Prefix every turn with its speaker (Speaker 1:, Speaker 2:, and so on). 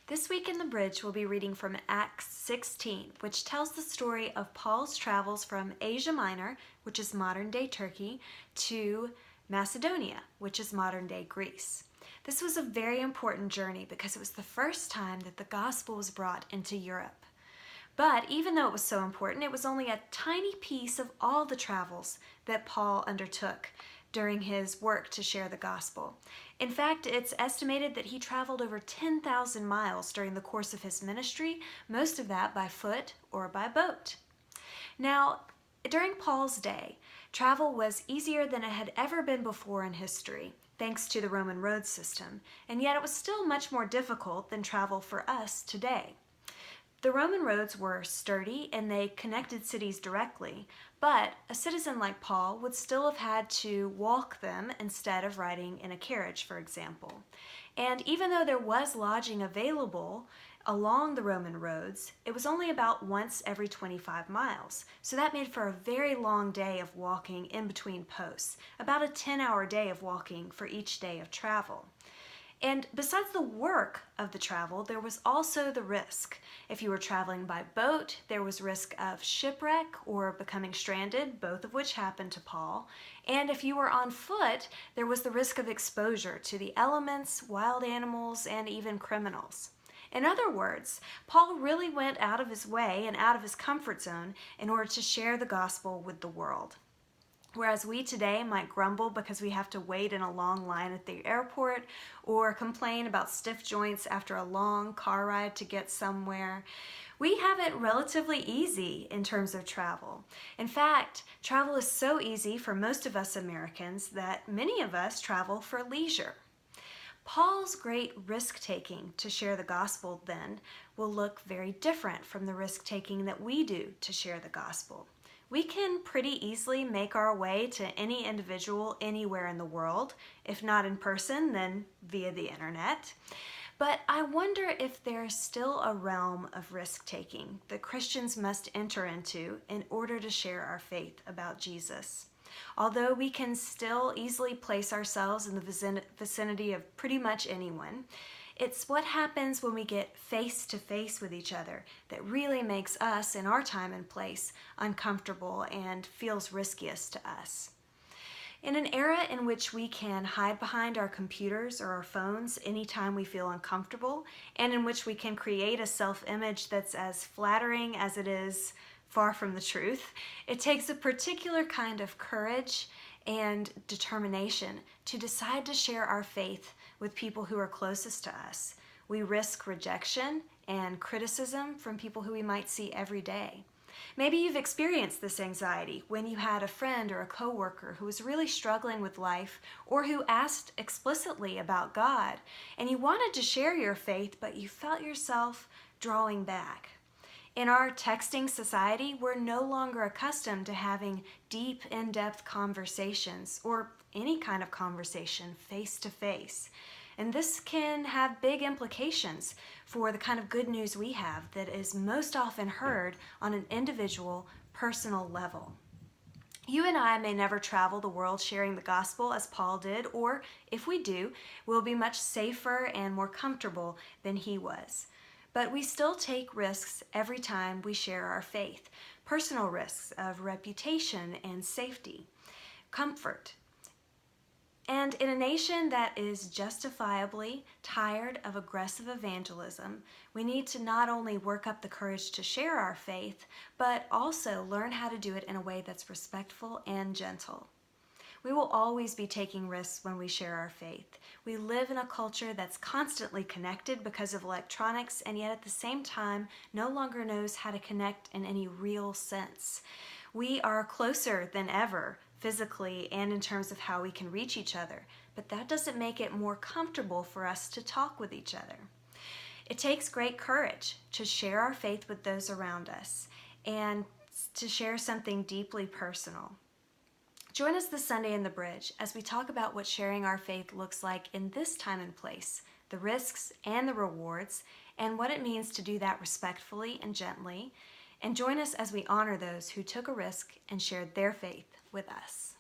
Speaker 1: This week in the Bridge, we'll be reading from Acts 16, which tells the story of Paul's travels from Asia Minor, which is modern-day Turkey, to Macedonia, which is modern-day Greece. This was a very important journey because it was the first time that the gospel was brought into Europe. But even though it was so important, it was only a tiny piece of all the travels that Paul undertook during his work to share the gospel. In fact, it's estimated that he traveled over 10,000 miles during the course of his ministry, most of that by foot or by boat. Now, during Paul's day, travel was easier than it had ever been before in history, thanks to the Roman road system, and yet it was still much more difficult than travel for us today. The Roman roads were sturdy and they connected cities directly, but a citizen like Paul would still have had to walk them instead of riding in a carriage, for example. And even though there was lodging available along the Roman roads, it was only about once every 25 miles. So that made for a very long day of walking in between posts, about a 10-hour day of walking for each day of travel. And besides the work of the travel, there was also the risk. If you were traveling by boat, there was risk of shipwreck or becoming stranded, both of which happened to Paul. And if you were on foot, there was the risk of exposure to the elements, wild animals, and even criminals. In other words, Paul really went out of his way and out of his comfort zone in order to share the gospel with the world. Whereas we today might grumble because we have to wait in a long line at the airport or complain about stiff joints after a long car ride to get somewhere, we have it relatively easy in terms of travel. In fact, travel is so easy for most of us Americans that many of us travel for leisure. Paul's great risk-taking to share the gospel then will look very different from the risk-taking that we do to share the gospel. We can pretty easily make our way to any individual anywhere in the world, if not in person, then via the internet. But I wonder if there's still a realm of risk-taking that Christians must enter into in order to share our faith about Jesus. Although we can still easily place ourselves in the vicinity of pretty much anyone, it's what happens when we get face to face with each other that really makes us, in our time and place, uncomfortable and feels riskiest to us. In an era in which we can hide behind our computers or our phones anytime we feel uncomfortable, and in which we can create a self-image that's as flattering as it is far from the truth, it takes a particular kind of courage and determination to decide to share our faith with people who are closest to us. We risk rejection and criticism from people who we might see every day. Maybe you've experienced this anxiety when you had a friend or a coworker who was really struggling with life or who asked explicitly about God, and you wanted to share your faith, but you felt yourself drawing back. In our texting society, we're no longer accustomed to having deep, in-depth conversations or any kind of conversation face-to-face. And this can have big implications for the kind of good news we have that is most often heard on an individual, personal level. You and I may never travel the world sharing the gospel as Paul did, or if we do, we'll be much safer and more comfortable than he was. But we still take risks every time we share our faith. Personal risks of reputation and safety, comfort. And in a nation that is justifiably tired of aggressive evangelism, we need to not only work up the courage to share our faith, but also learn how to do it in a way that's respectful and gentle. We will always be taking risks when we share our faith. We live in a culture that's constantly connected because of electronics, and yet at the same time no longer knows how to connect in any real sense. We are closer than ever, physically and in terms of how we can reach each other, but that doesn't make it more comfortable for us to talk with each other. It takes great courage to share our faith with those around us and to share something deeply personal. Join us this Sunday in the Bridge as we talk about what sharing our faith looks like in this time and place, the risks and the rewards, and what it means to do that respectfully and gently. And join us as we honor those who took a risk and shared their faith with us.